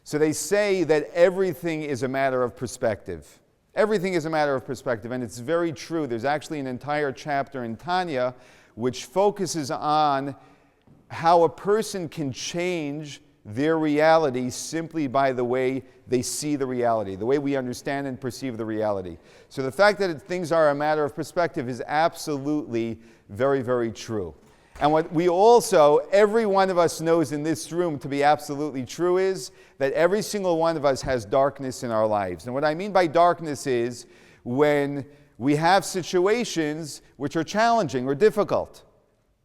So they say that everything is a matter of perspective. Everything is a matter of perspective, and it's very true. There's actually an entire chapter in Tanya which focuses on how a person can change their reality simply by the way they see the reality, the way we understand and perceive the reality. So the fact that things are a matter of perspective is absolutely very, very true. And what we also, every one of us knows in this room to be absolutely true is that every single one of us has darkness in our lives. And what I mean by darkness is when we have situations which are challenging or difficult.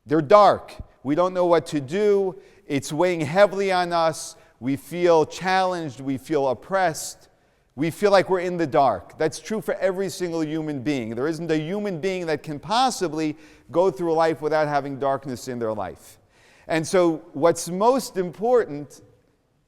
They're dark. We don't know what to do. It's weighing heavily on us. We feel challenged. We feel oppressed. We feel like we're in the dark. That's true for every single human being. There isn't a human being that can possibly go through life without having darkness in their life. And so what's most important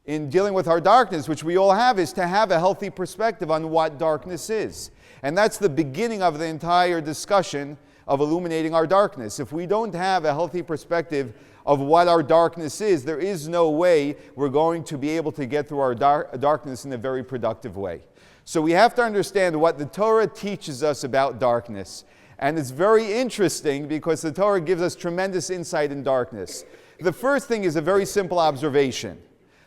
in dealing with our darkness, which we all have, is to have a healthy perspective on what darkness is. And that's the beginning of the entire discussion of illuminating our darkness. If we don't have a healthy perspective of what our darkness is, there is no way we're going to be able to get through our darkness in a very productive way. So we have to understand what the Torah teaches us about darkness. And it's very interesting because the Torah gives us tremendous insight in darkness. The first thing is a very simple observation.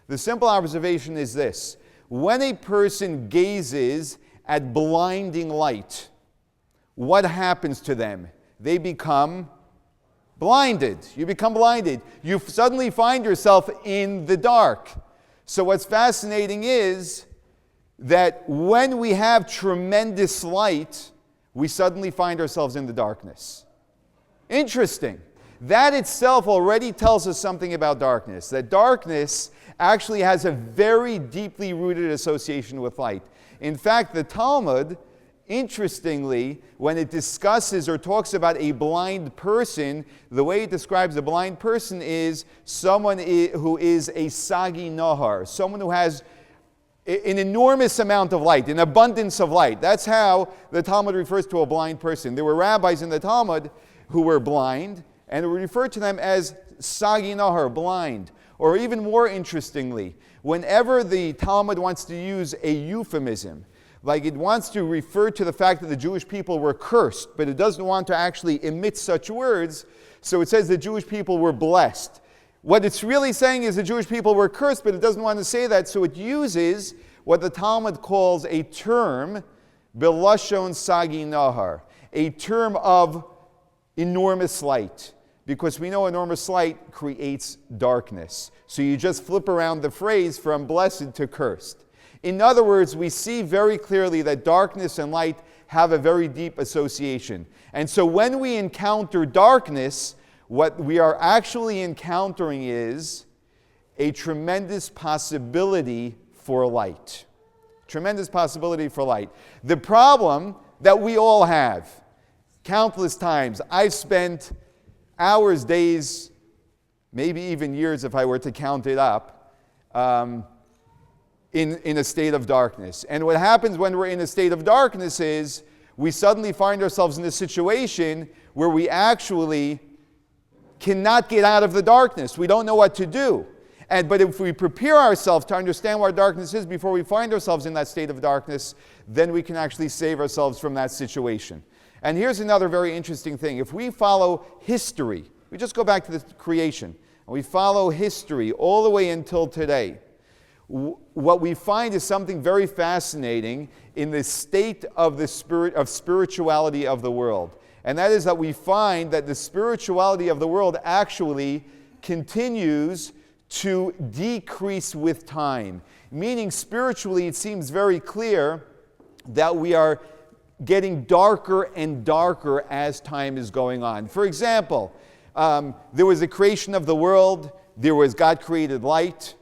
The simple observation is this: when a person gazes at blinding light, what happens to them? They become blinded. You become blinded. You suddenly find yourself in the dark. So what's fascinating is that when we have tremendous light, we suddenly find ourselves in the darkness. Interesting. That itself already tells us something about darkness. That darkness actually has a very deeply rooted association with light. In fact, the Talmud, interestingly, when it discusses or talks about a blind person, the way it describes a blind person is someone who is a sagi nahar, someone who has an enormous amount of light, an abundance of light. That's how the Talmud refers to a blind person. There were rabbis in the Talmud who were blind, and it would refer to them as sagi nahar, blind. Or even more interestingly, whenever the Talmud wants to use a euphemism, like it wants to refer to the fact that the Jewish people were cursed, but it doesn't want to actually emit such words, so it says the Jewish people were blessed. What it's really saying is the Jewish people were cursed, but it doesn't want to say that, so it uses what the Talmud calls a term, belashon sagi nahar, a term of enormous light. Because we know enormous light creates darkness. So you just flip around the phrase from blessed to cursed. In other words, we see very clearly that darkness and light have a very deep association. And so when we encounter darkness, what we are actually encountering is a tremendous possibility for light. Tremendous possibility for light. The problem that we all have, countless times, I've spent hours, days, maybe even years if I were to count it up, in a state of darkness. And what happens when we're in a state of darkness is we suddenly find ourselves in a situation where we actually cannot get out of the darkness. We don't know what to do. But if we prepare ourselves to understand what darkness is before we find ourselves in that state of darkness, then we can actually save ourselves from that situation. And here's another very interesting thing. If we follow history, we just go back to the creation, and we follow history all the way until today, what we find is something very fascinating in the state of the spirituality of the world. And that is that we find that the spirituality of the world actually continues to decrease with time. Meaning, spiritually, it seems very clear that we are getting darker and darker as time is going on. For example, there was a creation of the world. There was God created light.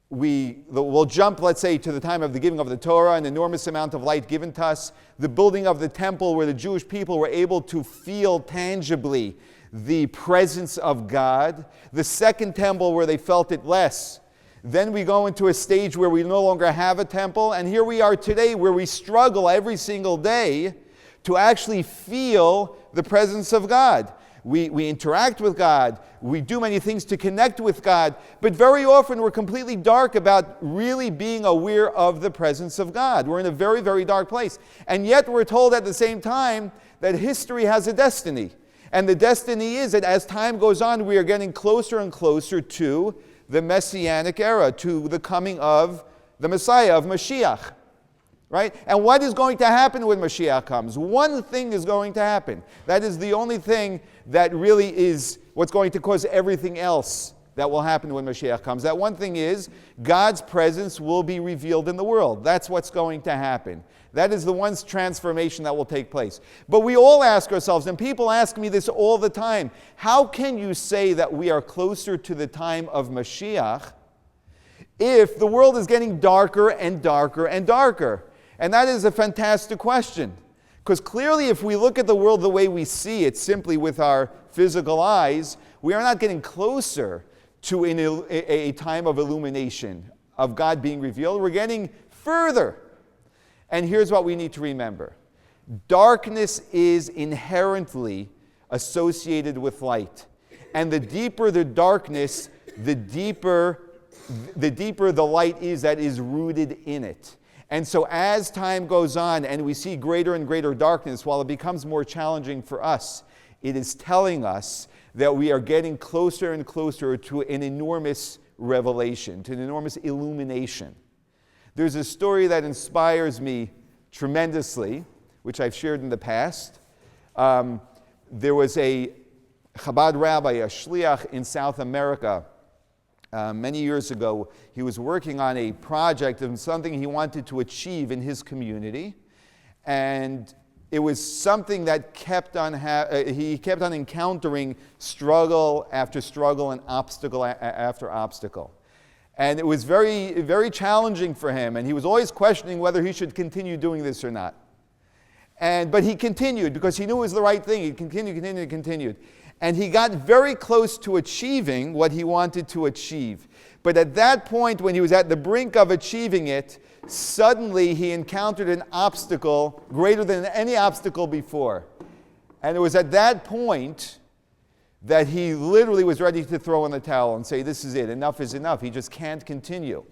We'll jump, let's say, to the time of the giving of the Torah, an enormous amount of light given to us. The building of the temple where the Jewish people were able to feel tangibly the presence of God. The second temple where they felt it less. Then we go into a stage where we no longer have a temple, and here we are today where we struggle every single day to actually feel the presence of God. We interact with God. We do many things to connect with God. But very often we're completely dark about really being aware of the presence of God. We're in a very, very dark place. And yet we're told at the same time that history has a destiny. And the destiny is that as time goes on, we are getting closer and closer to the Messianic era, to the coming of the Messiah, of Mashiach. Right? And what is going to happen when Mashiach comes? One thing is going to happen. That is the only thing that really is what's going to cause everything else that will happen when Mashiach comes. That one thing is God's presence will be revealed in the world. That's what's going to happen. That is the one transformation that will take place. But we all ask ourselves, and people ask me this all the time, how can you say that we are closer to the time of Mashiach if the world is getting darker and darker and darker? And that is a fantastic question. Because clearly if we look at the world the way we see it, simply with our physical eyes, we are not getting closer to a time of illumination, of God being revealed. We're getting further. And here's what we need to remember. Darkness is inherently associated with light. And the deeper the darkness, the deeper the light is that is rooted in it. And so as time goes on and we see greater and greater darkness, while it becomes more challenging for us, it is telling us that we are getting closer and closer to an enormous revelation, to an enormous illumination. There's a story that inspires me tremendously, which I've shared in the past. There was a Chabad rabbi, a shliach in South America. Many years ago, he was working on a project of something he wanted to achieve in his community. And it was something that he kept on encountering struggle after struggle and obstacle after obstacle. And it was very, very challenging for him. And he was always questioning whether he should continue doing this or not. But he continued because he knew it was the right thing. He continued. And he got very close to achieving what he wanted to achieve. But at that point, when he was at the brink of achieving it, suddenly he encountered an obstacle greater than any obstacle before. And it was at that point that he literally was ready to throw in the towel and say, this is it, enough is enough. He just can't continue.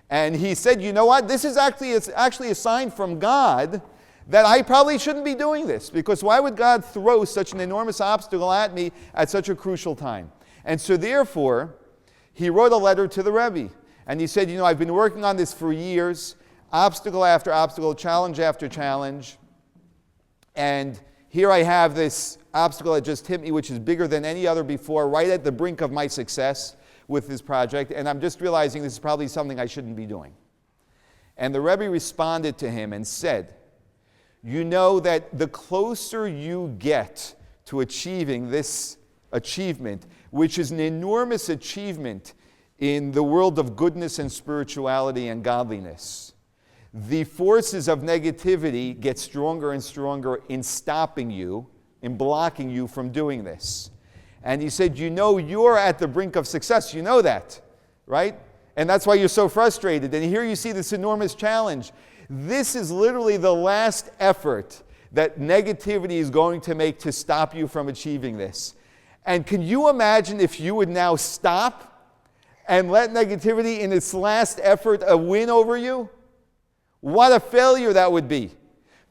And he said, you know what, this is actually a sign from God that I probably shouldn't be doing this, because why would God throw such an enormous obstacle at me at such a crucial time? And so therefore, he wrote a letter to the Rebbe. And he said, you know, I've been working on this for years, obstacle after obstacle, challenge after challenge. And here I have this obstacle that just hit me, which is bigger than any other before, right at the brink of my success with this project. And I'm just realizing this is probably something I shouldn't be doing. And the Rebbe responded to him and said, you know that the closer you get to achieving this achievement, which is an enormous achievement in the world of goodness and spirituality and godliness, the forces of negativity get stronger and stronger in stopping you, in blocking you from doing this. And he said, you know you're at the brink of success. You know that, right? And that's why you're so frustrated. And here you see this enormous challenge. This is literally the last effort that negativity is going to make to stop you from achieving this. And can you imagine if you would now stop and let negativity in its last effort win over you? What a failure that would be.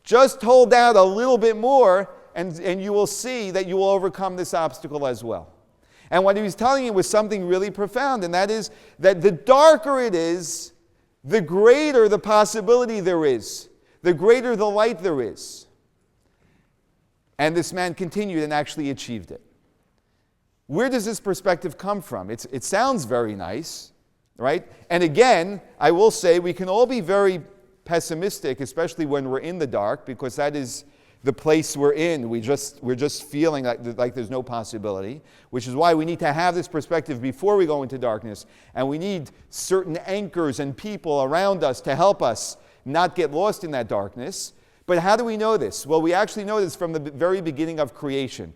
Just hold out a little bit more and you will see that you will overcome this obstacle as well. And what he was telling you was something really profound, and that is that the darker it is, the greater the possibility there is, the greater the light there is. And this man continued and actually achieved it. Where does this perspective come from? It sounds very nice, right? And again, I will say we can all be very pessimistic, especially when we're in the dark, because that is the place we're in. We're just feeling like there's no possibility, which is why we need to have this perspective before we go into darkness. And we need certain anchors and people around us to help us not get lost in that darkness. But how do we know this? Well, we actually know this from the very beginning of creation.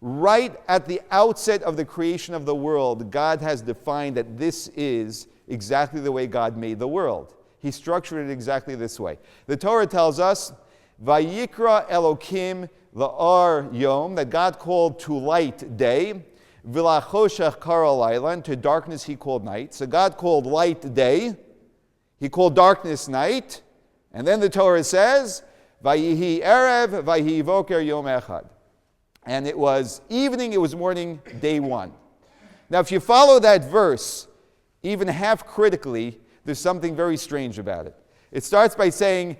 Right at the outset of the creation of the world, God has defined that this is exactly the way God made the world. He structured it exactly this way. The Torah tells us Vayikra Elokim la'ar yom, that God called to light day. V'lachoshech kara layla, and to darkness he called night. So God called light day. He called darkness night. And then the Torah says, Vayihi erev, vayihi voker yom echad. And it was evening, it was morning, day one. Now if you follow that verse, even half critically, there's something very strange about it. It starts by saying,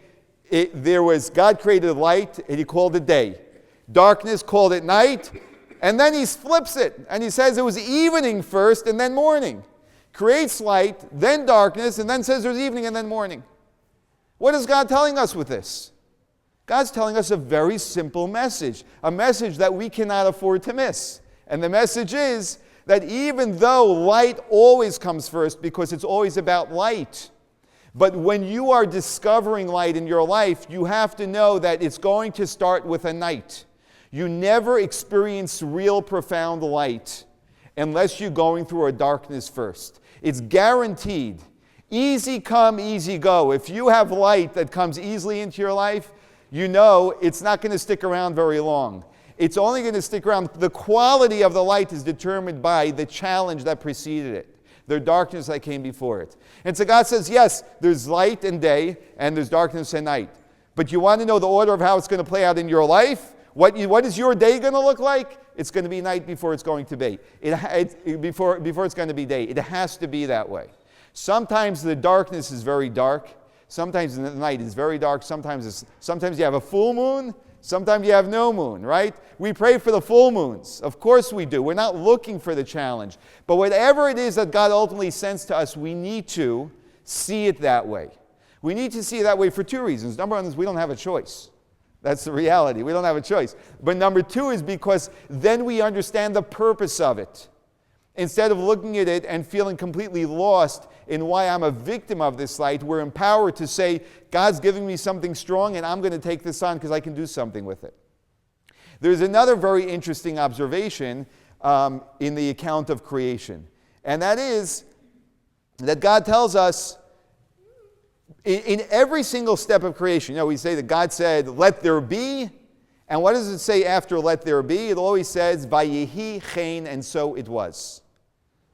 God created light, and he called it day. Darkness called it night, and then he flips it, and he says it was evening first, and then morning. Creates light, then darkness, and then says there's evening and then morning. What is God telling us with this? God's telling us a very simple message, a message that we cannot afford to miss. And the message is that even though light always comes first, because it's always about light, but when you are discovering light in your life, you have to know that it's going to start with a night. You never experience real profound light unless you're going through a darkness first. It's guaranteed. Easy come, easy go. If you have light that comes easily into your life, you know it's not going to stick around very long. It's only going to stick around. The quality of the light is determined by the challenge that preceded it, the darkness that came before it. And so God says, yes, there's light and day, and there's darkness and night. But you want to know the order of how it's going to play out in your life? What is your day going to look like? It's going to be night before it's going to be. Before it's going to be day. It has to be that way. Sometimes the darkness is very dark. Sometimes the night is very dark. Sometimes you have a full moon. Sometimes you have no moon, right? We pray for the full moons. Of course we do. We're not looking for the challenge. But whatever it is that God ultimately sends to us, we need to see it that way. We need to see it that way for two reasons. Number one is we don't have a choice. That's the reality. We don't have a choice. But number two is because then we understand the purpose of it. Instead of looking at it and feeling completely lost in why I'm a victim of this light, we're empowered to say, God's giving me something strong and I'm going to take this on because I can do something with it. There's another very interesting observation in the account of creation. And that is that God tells us in every single step of creation, we say that God said, let there be. And what does it say after let there be? It always says, Vayehi chen, and so it was.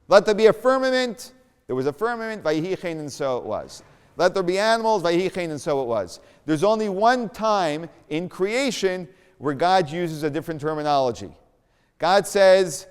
Let there be a firmament. There was a firmament, Vayehi chen, and so it was. Let there be animals, Vayehi chen, and so it was. There's only one time in creation where God uses a different terminology. God says,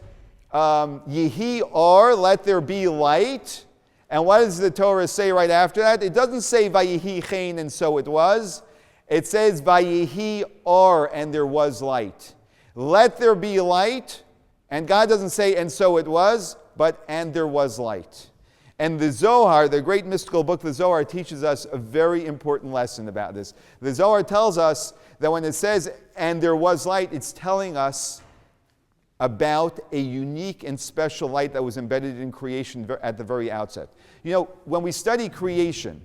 Yehi or, let there be light. And what does the Torah say right after that? It doesn't say Vayehi chen, and so it was. It says Vayehi or, and there was light. Let there be light, and God doesn't say and so it was, but and there was light. And the Zohar, the great mystical book, the Zohar, teaches us a very important lesson about this. The Zohar tells us that when it says and there was light, it's telling us about a unique and special light that was embedded in creation at the very outset. When we study creation,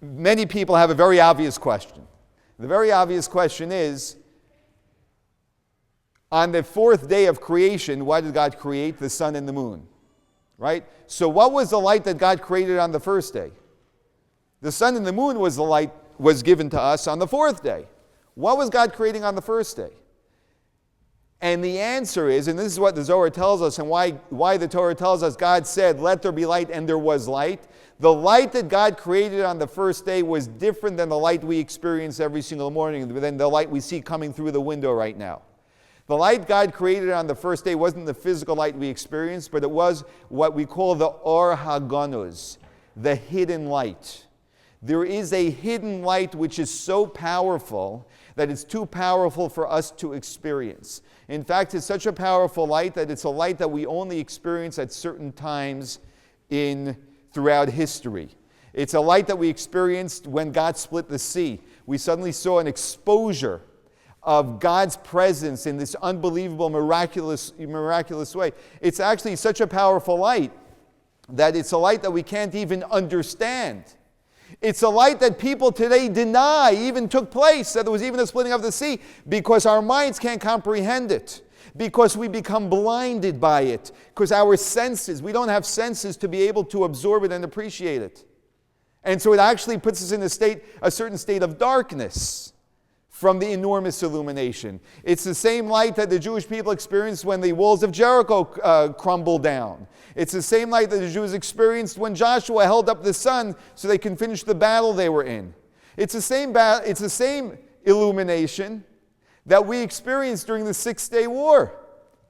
many people have a very obvious question. The very obvious question is, on the fourth day of creation, why did God create the sun and the moon? Right? So what was the light that God created on the first day? The sun and the moon was the light was given to us on the fourth day. What was God creating on the first day? And the answer is, and this is what the Zohar tells us and why the Torah tells us, God said, let there be light, and there was light. The light that God created on the first day was different than the light we experience every single morning, than the light we see coming through the window right now. The light God created on the first day wasn't the physical light we experienced, but it was what we call the Or HaGanuz, the hidden light. There is a hidden light which is so powerful that it's too powerful for us to experience. In fact, it's such a powerful light that it's a light that we only experience at certain times throughout history. It's a light that we experienced when God split the sea. We suddenly saw an exposure of God's presence in this unbelievable, miraculous way. It's actually such a powerful light that it's a light that we can't even understand. It's a light that people today deny even took place, that there was even a splitting of the sea, because our minds can't comprehend it, because we become blinded by it, because our senses, we don't have senses to be able to absorb it and appreciate it. And so it actually puts us in a certain state of darkness from the enormous illumination. It's the same light that the Jewish people experienced when the walls of Jericho crumbled down. It's the same light that the Jews experienced when Joshua held up the sun so they can finish the battle they were in. It's the same illumination that we experienced during the Six-Day War.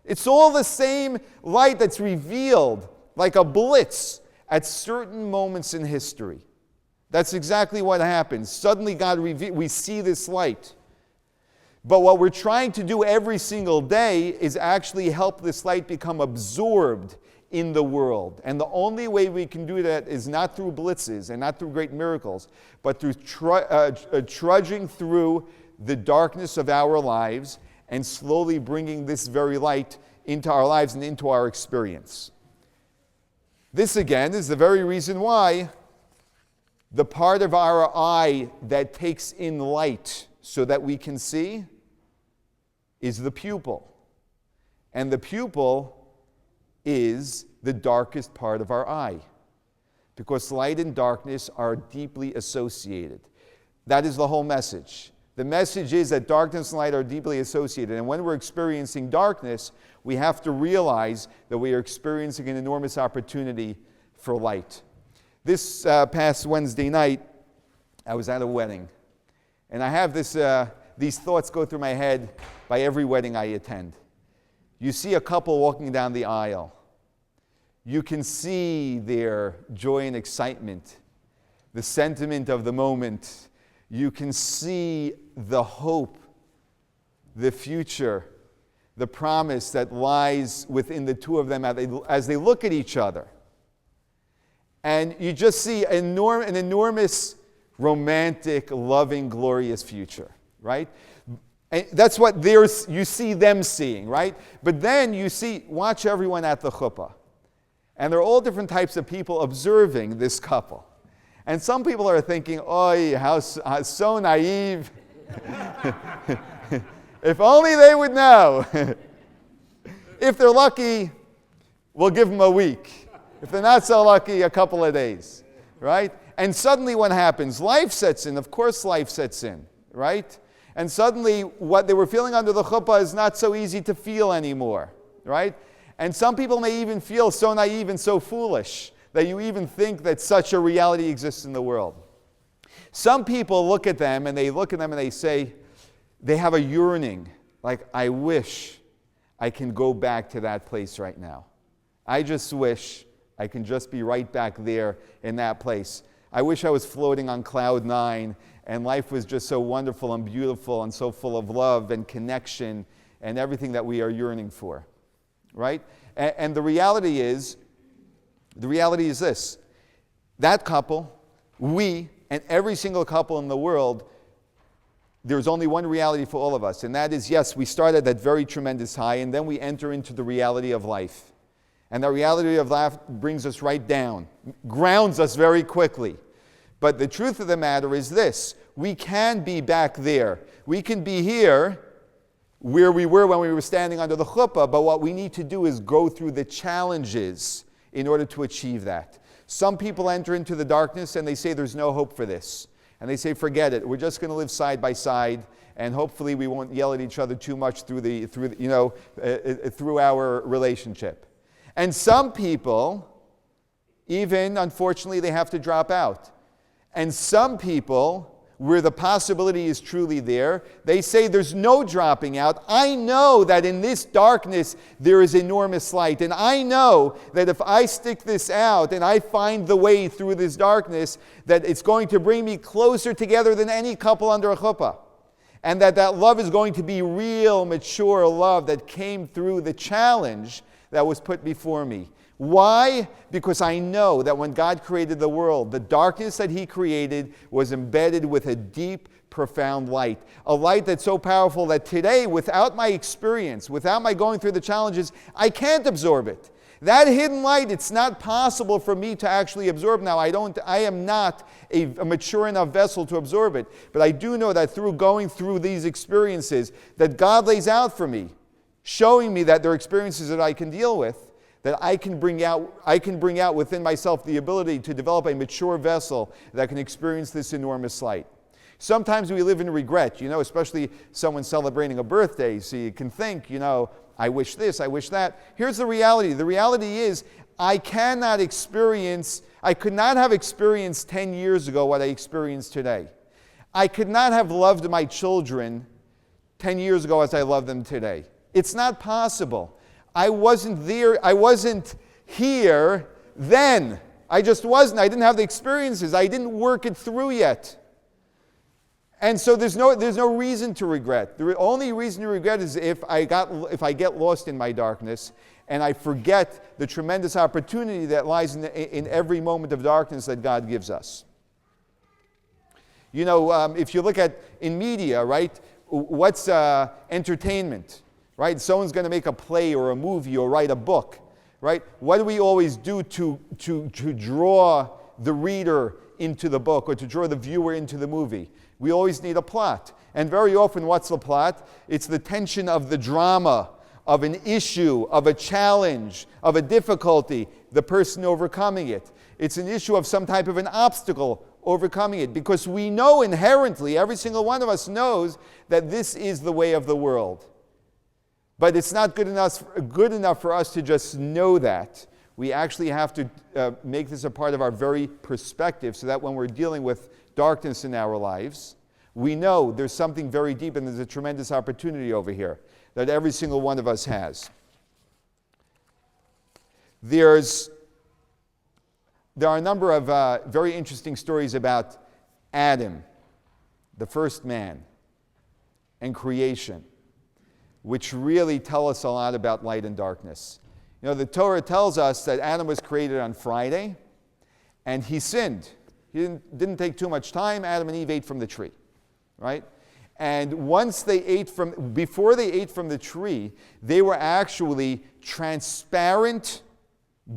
It's all the same light that's revealed like a blitz at certain moments in history. That's exactly what happens. Suddenly we see this light. But what we're trying to do every single day is actually help this light become absorbed in the world. And the only way we can do that is not through blitzes and not through great miracles, but through trudging through the darkness of our lives and slowly bringing this very light into our lives and into our experience. This, again, is the very reason why the part of our eye that takes in light so that we can see is the pupil. And the pupil is the darkest part of our eye, because light and darkness are deeply associated. That is the whole message. The message is that darkness and light are deeply associated. And when we're experiencing darkness, we have to realize that we are experiencing an enormous opportunity for light. This past Wednesday night, I was at a wedding. And I have these thoughts go through my head by every wedding I attend. You see a couple walking down the aisle. You can see their joy and excitement, the sentiment of the moment. You can see the hope, the future, the promise that lies within the two of them as they look at each other. And you just see an enormous, romantic, loving, glorious future, right? And that's what you see them seeing, right? But then watch everyone at the chuppah. And there are all different types of people observing this couple. And some people are thinking, "Oy, how so naive. If only they would know." If they're lucky, we'll give them a week. If they're not so lucky, a couple of days, right? And suddenly what happens? Life sets in. Of course life sets in, right? And suddenly what they were feeling under the chuppah is not so easy to feel anymore, right? And some people may even feel so naive and so foolish that you even think that such a reality exists in the world. Some people look at them and they say, they have a yearning, like, I wish I can go back to that place right now. I just wish I can just be right back there in that place. I wish I was floating on cloud 9 and life was just so wonderful and beautiful and so full of love and connection and everything that we are yearning for, right? And the reality is this. That couple, we, and every single couple in the world, there's only one reality for all of us, and that is, yes, we start at that very tremendous high, and then we enter into the reality of life. And the reality of life brings us right down, grounds us very quickly. But the truth of the matter is this: we can be back there. We can be here where we were when we were standing under the chuppah, but what we need to do is go through the challenges in order to achieve that. Some people enter into the darkness and they say there's no hope for this. And they say, forget it, we're just going to live side by side, and hopefully we won't yell at each other too much through our relationship. And some people, even unfortunately, they have to drop out. And some people, where the possibility is truly there, they say there's no dropping out. I know that in this darkness there is enormous light. And I know that if I stick this out and I find the way through this darkness, that it's going to bring me closer together than any couple under a chuppah. And that love is going to be real, mature love that came through the challenge that was put before me. Why? Because I know that when God created the world, the darkness that He created was embedded with a deep, profound light. A light that's so powerful that today, without my experience, without my going through the challenges, I can't absorb it. That hidden light, it's not possible for me to actually absorb now. I am not a mature enough vessel to absorb it. But I do know that through going through these experiences that God lays out for me, showing me that there are experiences that I can deal with, that I can bring out within myself the ability to develop a mature vessel that can experience this enormous light. Sometimes we live in regret, especially someone celebrating a birthday, so you can think, I wish this, I wish that. Here's the reality. The reality is I could not have experienced 10 years ago what I experience today. I could not have loved my children 10 years ago as I love them today. It's not possible. I wasn't there. I wasn't here then. I just wasn't. I didn't have the experiences. I didn't work it through yet. And so there's no reason to regret. The only reason to regret is if I get lost in my darkness and I forget the tremendous opportunity that lies in every moment of darkness that God gives us. If you look at in media, right, what's entertainment? Right? Someone's going to make a play or a movie or write a book, right? What do we always do to draw the reader into the book or to draw the viewer into the movie? We always need a plot. And very often, what's the plot? It's the tension of the drama, of an issue, of a challenge, of a difficulty, the person overcoming it. It's an issue of some type of an obstacle, overcoming it. Because we know inherently, every single one of us knows that this is the way of the world. But it's not good enough for us to just know that. We actually have to make this a part of our very perspective so that when we're dealing with darkness in our lives, we know there's something very deep and there's a tremendous opportunity over here that every single one of us has. There are a number of very interesting stories about Adam, the first man, and creation, which really tell us a lot about light and darkness. The Torah tells us that Adam was created on Friday, and he sinned. He didn't take too much time. Adam and Eve ate from the tree, right? And before they ate from the tree, they were actually transparent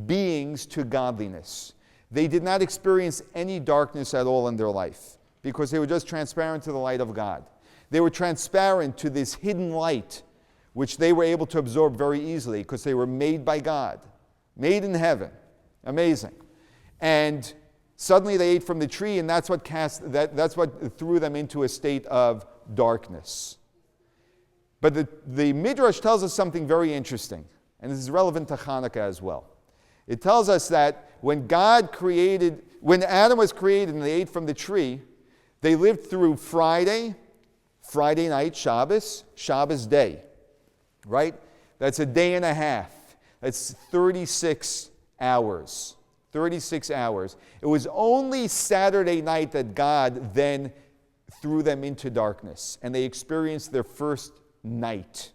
beings to godliness. They did not experience any darkness at all in their life because they were just transparent to the light of God. They were transparent to this hidden light, which they were able to absorb very easily because they were made by God, made in heaven. Amazing. And suddenly they ate from the tree, and that's what threw them into a state of darkness. But the Midrash tells us something very interesting, and this is relevant to Hanukkah as well. It tells us that when Adam was created and they ate from the tree, they lived through Friday night, Shabbos day. Right? That's a day and a half. That's 36 hours. 36 hours. It was only Saturday night that God then threw them into darkness, and they experienced their first night.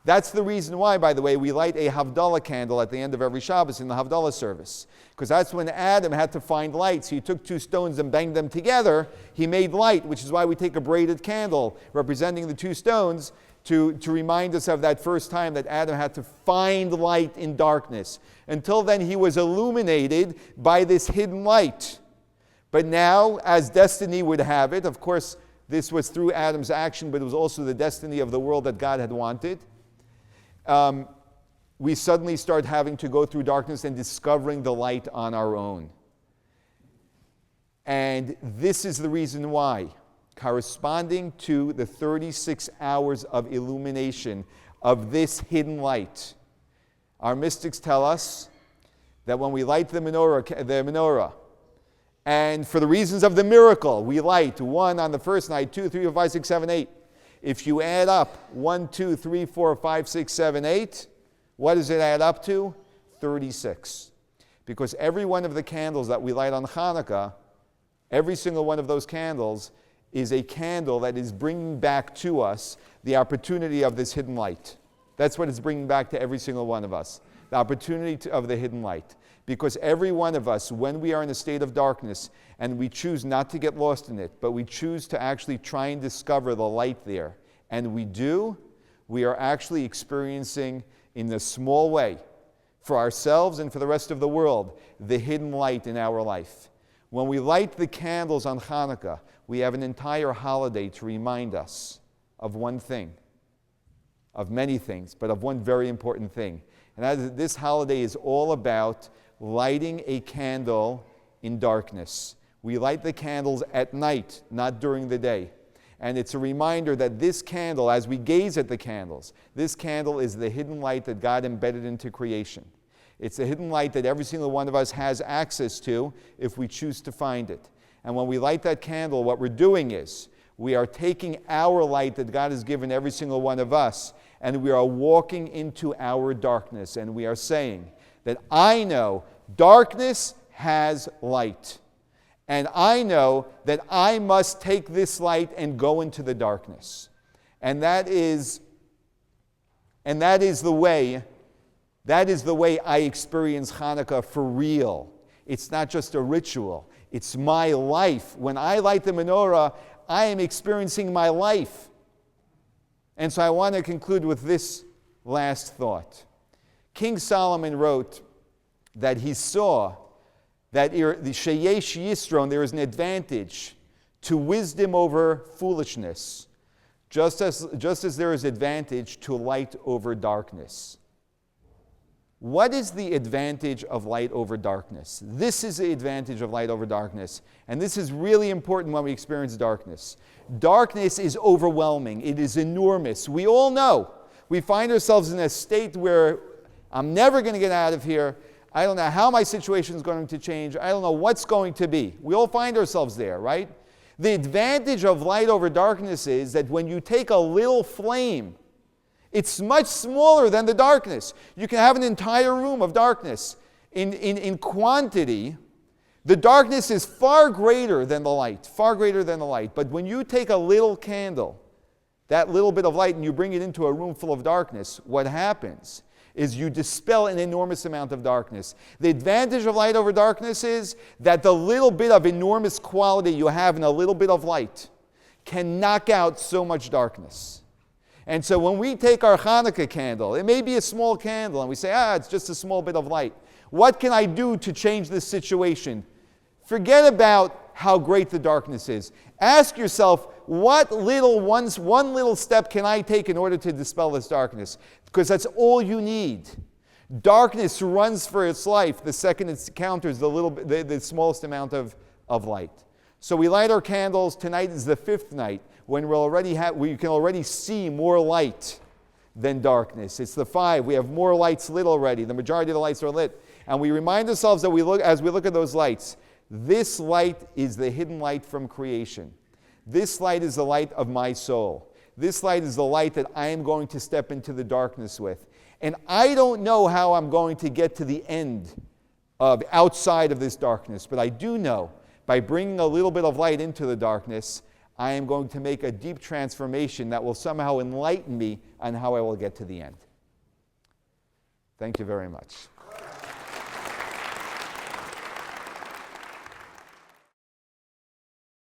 That's the reason why, by the way, we light a Havdalah candle at the end of every Shabbos in the Havdalah service. Because that's when Adam had to find light. So he took two stones and banged them together. He made light, which is why we take a braided candle representing the two stones to remind us of that first time that Adam had to find light in darkness. Until then, he was illuminated by this hidden light. But now, as destiny would have it, of course, this was through Adam's action, but it was also the destiny of the world that God had wanted. We suddenly start having to go through darkness and discovering the light on our own. And this is the reason why, corresponding to the 36 hours of illumination of this hidden light, our mystics tell us that when we light the menorah, and for the reasons of the miracle, we light 1 on the first night, 2, 3, 4, 5, 6, 7, 8. If you add up 1, 2, 3, 4, 5, 6, 7, 8, what does it add up to? 36. Because every one of the candles that we light on Hanukkah, every single one of those candles is a candle that is bringing back to us the opportunity of this hidden light. That's what it's bringing back to every single one of us, the opportunity of the hidden light. Because every one of us, when we are in a state of darkness and we choose not to get lost in it, but we choose to actually try and discover the light there, and we do, we are actually experiencing in a small way, for ourselves and for the rest of the world, the hidden light in our life. When we light the candles on Hanukkah, we have an entire holiday to remind us of one thing, of many things, but of one very important thing. And that is, this holiday is all about lighting a candle in darkness. We light the candles at night, not during the day. And it's a reminder that this candle, as we gaze at the candles, this candle is the hidden light that God embedded into creation. It's a hidden light that every single one of us has access to if we choose to find it. And when we light that candle, what we're doing is we are taking our light that God has given every single one of us, and we are walking into our darkness. And we are saying that I know darkness has light. And I know that I must take this light and go into the darkness. And that is the way I experience Hanukkah for real. It's not just a ritual. It's my life. When I light the menorah, I am experiencing my life. And so I want to conclude with this last thought. King Solomon wrote that he saw that the sheyesh yisron, there is an advantage to wisdom over foolishness, just as there is advantage to light over darkness. What is the advantage of light over darkness? This is the advantage of light over darkness. And this is really important when we experience darkness. Darkness is overwhelming. It is enormous. We all know. We find ourselves in a state where I'm never going to get out of here. I don't know how my situation is going to change. I don't know what's going to be. We all find ourselves there, right? The advantage of light over darkness is that when you take a little flame, it's much smaller than the darkness. You can have an entire room of darkness. In quantity, the darkness is far greater than the light, far greater than the light. But when you take a little candle, that little bit of light, and you bring it into a room full of darkness, what happens is you dispel an enormous amount of darkness. The advantage of light over darkness is that the little bit of enormous quality you have in a little bit of light can knock out so much darkness. And so when we take our Hanukkah candle, it may be a small candle, and we say, it's just a small bit of light. What can I do to change this situation? Forget about how great the darkness is. Ask yourself, what one little step can I take in order to dispel this darkness? Because that's all you need. Darkness runs for its life the second it encounters the smallest amount of light. So we light our candles. Tonight is the fifth night when we can already see more light than darkness. It's the 5. We have more lights lit already. The majority of the lights are lit. And we remind ourselves that as we look at those lights, this light is the hidden light from creation. This light is the light of my soul. This light is the light that I am going to step into the darkness with. And I don't know how I'm going to get to the end of outside of this darkness, but I do know by bringing a little bit of light into the darkness, I am going to make a deep transformation that will somehow enlighten me on how I will get to the end. Thank you very much.